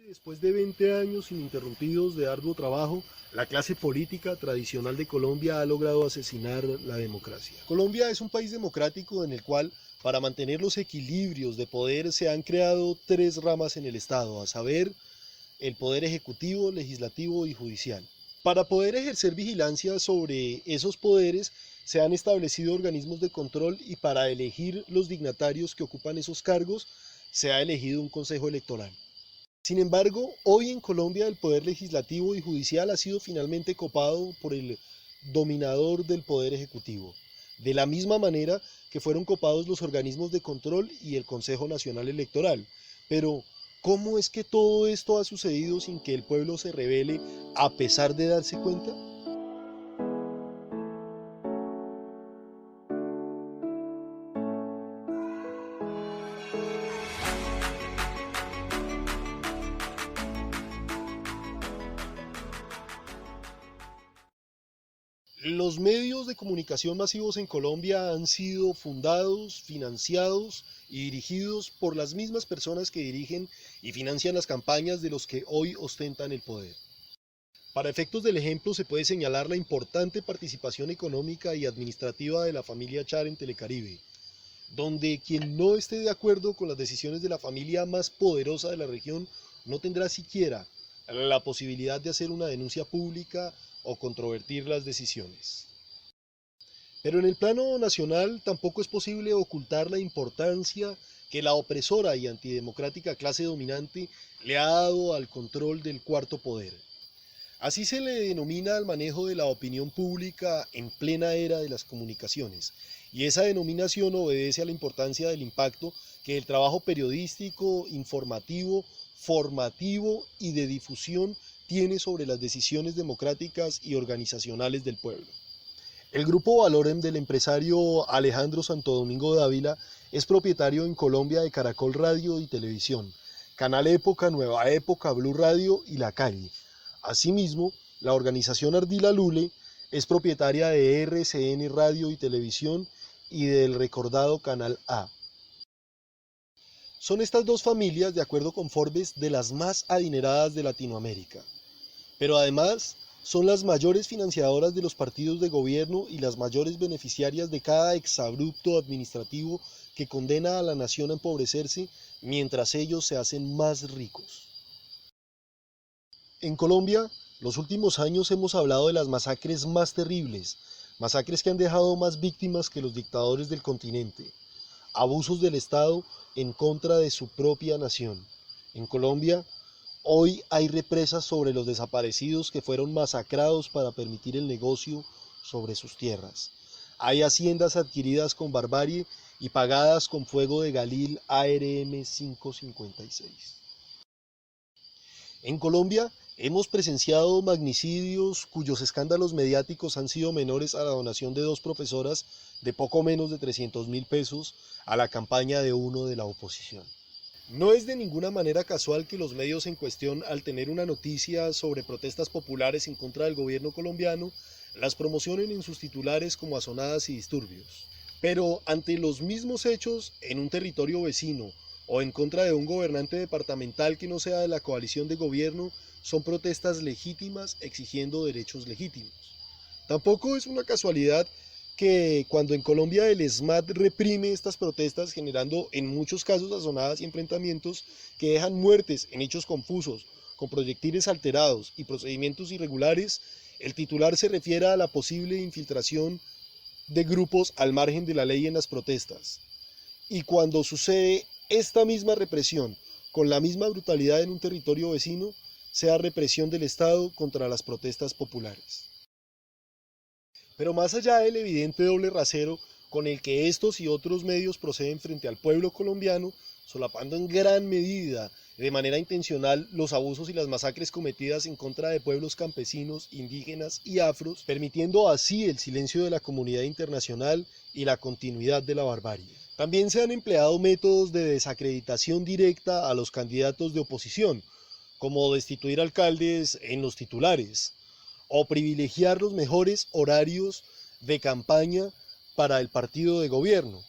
Después de 20 años ininterrumpidos de arduo trabajo, la clase política tradicional de Colombia ha logrado asesinar la democracia. Colombia es un país democrático en el cual, para mantener los equilibrios de poder, se han creado tres ramas en el Estado, a saber, el poder ejecutivo, legislativo y judicial. Para poder ejercer vigilancia sobre esos poderes, se han establecido organismos de control y para elegir los dignatarios que ocupan esos cargos, se ha elegido un consejo electoral. Sin embargo, hoy en Colombia el poder legislativo y judicial ha sido finalmente copado por el dominador del poder ejecutivo, de la misma manera que fueron copados los organismos de control y el Consejo Nacional Electoral. Pero, ¿cómo es que todo esto ha sucedido sin que el pueblo se rebele a pesar de darse cuenta? Los medios de comunicación masivos en Colombia han sido fundados, financiados y dirigidos por las mismas personas que dirigen y financian las campañas de los que hoy ostentan el poder. Para efectos del ejemplo se puede señalar la importante participación económica y administrativa de la familia Char en Telecaribe, donde quien no esté de acuerdo con las decisiones de la familia más poderosa de la región no tendrá siquiera la posibilidad de hacer una denuncia pública o controvertir las decisiones. Pero en el plano nacional tampoco es posible ocultar la importancia que la opresora y antidemocrática clase dominante le ha dado al control del cuarto poder. Así se le denomina al manejo de la opinión pública en plena era de las comunicaciones, y esa denominación obedece a la importancia del impacto que el trabajo periodístico, informativo, formativo y de difusión tiene sobre las decisiones democráticas y organizacionales del pueblo. El grupo Valorem del empresario Alejandro Santo Domingo Dávila es propietario en Colombia de Caracol Radio y Televisión, Canal Época, Nueva Época, Blue Radio y La Calle. Asimismo, la organización Ardila Lule es propietaria de RCN Radio y Televisión y del recordado Canal A. Son estas dos familias, de acuerdo con Forbes, de las más adineradas de Latinoamérica. Pero además, son las mayores financiadoras de los partidos de gobierno y las mayores beneficiarias de cada exabrupto administrativo que condena a la nación a empobrecerse mientras ellos se hacen más ricos. En Colombia, los últimos años hemos hablado de las masacres más terribles, masacres que han dejado más víctimas que los dictadores del continente, abusos del Estado en contra de su propia nación. En Colombia, hoy hay represas sobre los desaparecidos que fueron masacrados para permitir el negocio sobre sus tierras. Hay haciendas adquiridas con barbarie y pagadas con fuego de Galil ARM 556. En Colombia hemos presenciado magnicidios cuyos escándalos mediáticos han sido menores a la donación de dos profesoras de poco menos de 300.000 pesos a la campaña de uno de la oposición. No es de ninguna manera casual que los medios en cuestión, al tener una noticia sobre protestas populares en contra del gobierno colombiano, las promocionen en sus titulares como azonadas y disturbios. Pero ante los mismos hechos en un territorio vecino o en contra de un gobernante departamental que no sea de la coalición de gobierno, son protestas legítimas exigiendo derechos legítimos. Tampoco es una casualidad que cuando en Colombia el ESMAD reprime estas protestas, generando en muchos casos azonadas y enfrentamientos que dejan muertes en hechos confusos, con proyectiles alterados y procedimientos irregulares, el titular se refiere a la posible infiltración de grupos al margen de la ley en las protestas. Y cuando sucede esta misma represión con la misma brutalidad en un territorio vecino, sea represión del Estado contra las protestas populares. Pero más allá del evidente doble rasero con el que estos y otros medios proceden frente al pueblo colombiano, solapando en gran medida, de manera intencional, los abusos y las masacres cometidas en contra de pueblos campesinos, indígenas y afros, permitiendo así el silencio de la comunidad internacional y la continuidad de la barbarie. También se han empleado métodos de desacreditación directa a los candidatos de oposición, como destituir alcaldes en los titulares, o privilegiar los mejores horarios de campaña para el partido de gobierno,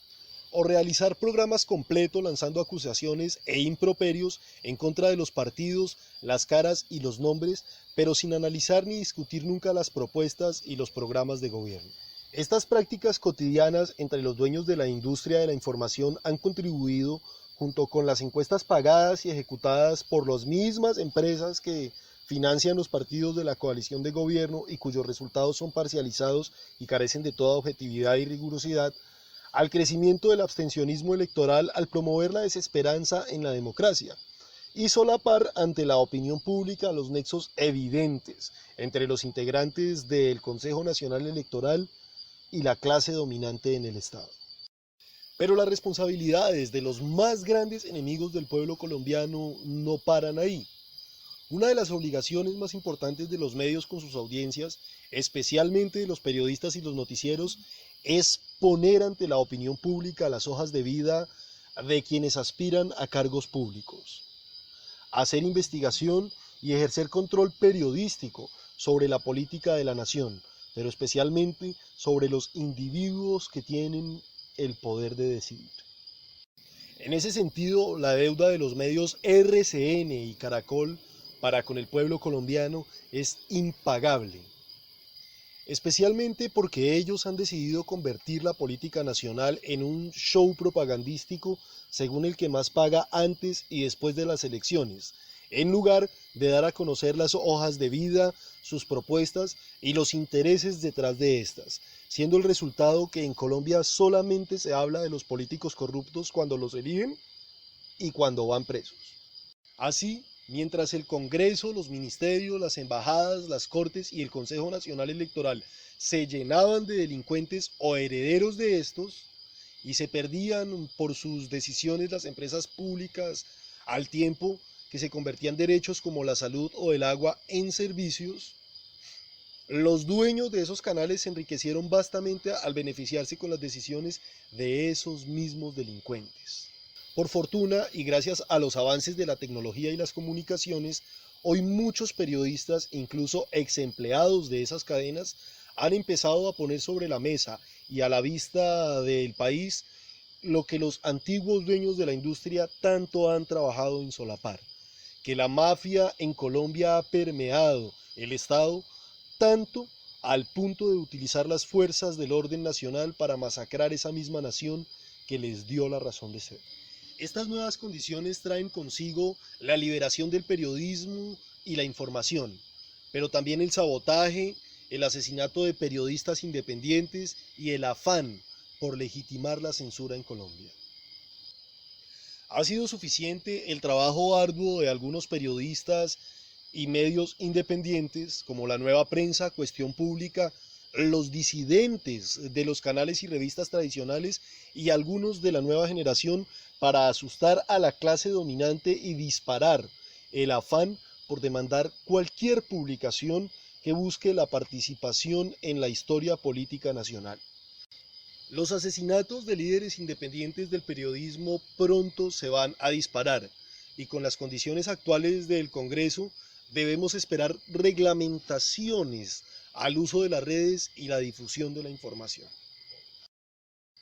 o realizar programas completos lanzando acusaciones e improperios en contra de los partidos, las caras y los nombres, pero sin analizar ni discutir nunca las propuestas y los programas de gobierno. Estas prácticas cotidianas entre los dueños de la industria de la información han contribuido, junto con las encuestas pagadas y ejecutadas por las mismas empresas que financian los partidos de la coalición de gobierno y cuyos resultados son parcializados y carecen de toda objetividad y rigurosidad, al crecimiento del abstencionismo electoral al promover la desesperanza en la democracia y solapar ante la opinión pública los nexos evidentes entre los integrantes del Consejo Nacional Electoral y la clase dominante en el Estado. Pero las responsabilidades de los más grandes enemigos del pueblo colombiano no paran ahí. Una de las obligaciones más importantes de los medios con sus audiencias, especialmente de los periodistas y los noticieros, es poner ante la opinión pública las hojas de vida de quienes aspiran a cargos públicos, hacer investigación y ejercer control periodístico sobre la política de la nación, pero especialmente sobre los individuos que tienen el poder de decidir. En ese sentido, la deuda de los medios RCN y Caracol para con el pueblo colombiano es impagable, especialmente porque ellos han decidido convertir la política nacional en un show propagandístico según el que más paga antes y después de las elecciones, en lugar de dar a conocer las hojas de vida, sus propuestas y los intereses detrás de estas, siendo el resultado que en Colombia solamente se habla de los políticos corruptos cuando los eligen y cuando van presos. Así, mientras el Congreso, los ministerios, las embajadas, las cortes y el Consejo Nacional Electoral se llenaban de delincuentes o herederos de estos y se perdían por sus decisiones las empresas públicas al tiempo que se convertían derechos como la salud o el agua en servicios, los dueños de esos canales se enriquecieron vastamente al beneficiarse con las decisiones de esos mismos delincuentes. Por fortuna y gracias a los avances de la tecnología y las comunicaciones, hoy muchos periodistas, incluso ex empleados de esas cadenas, han empezado a poner sobre la mesa y a la vista del país lo que los antiguos dueños de la industria tanto han trabajado en solapar, que la mafia en Colombia ha permeado el Estado tanto al punto de utilizar las fuerzas del orden nacional para masacrar esa misma nación que les dio la razón de ser. Estas nuevas condiciones traen consigo la liberación del periodismo y la información, pero también el sabotaje, el asesinato de periodistas independientes y el afán por legitimar la censura en Colombia. Ha sido suficiente el trabajo arduo de algunos periodistas y medios independientes como La Nueva Prensa, Cuestión Pública, los disidentes de los canales y revistas tradicionales y algunos de la nueva generación para asustar a la clase dominante y disparar el afán por demandar cualquier publicación que busque la participación en la historia política nacional. Los asesinatos de líderes independientes del periodismo pronto se van a disparar y con las condiciones actuales del Congreso debemos esperar reglamentaciones al uso de las redes y la difusión de la información.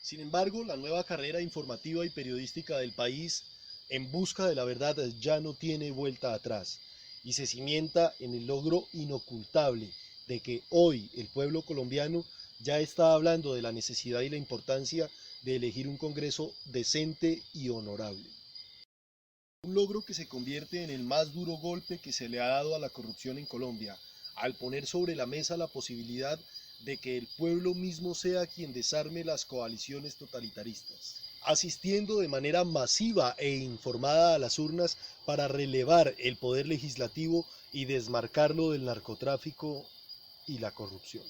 Sin embargo, la nueva carrera informativa y periodística del país en busca de la verdad ya no tiene vuelta atrás y se cimienta en el logro inocultable de que hoy el pueblo colombiano ya está hablando de la necesidad y la importancia de elegir un Congreso decente y honorable. Un logro que se convierte en el más duro golpe que se le ha dado a la corrupción en Colombia, al poner sobre la mesa la posibilidad de que el pueblo mismo sea quien desarme las coaliciones totalitaristas, asistiendo de manera masiva e informada a las urnas para relevar el poder legislativo y desmarcarlo del narcotráfico y la corrupción.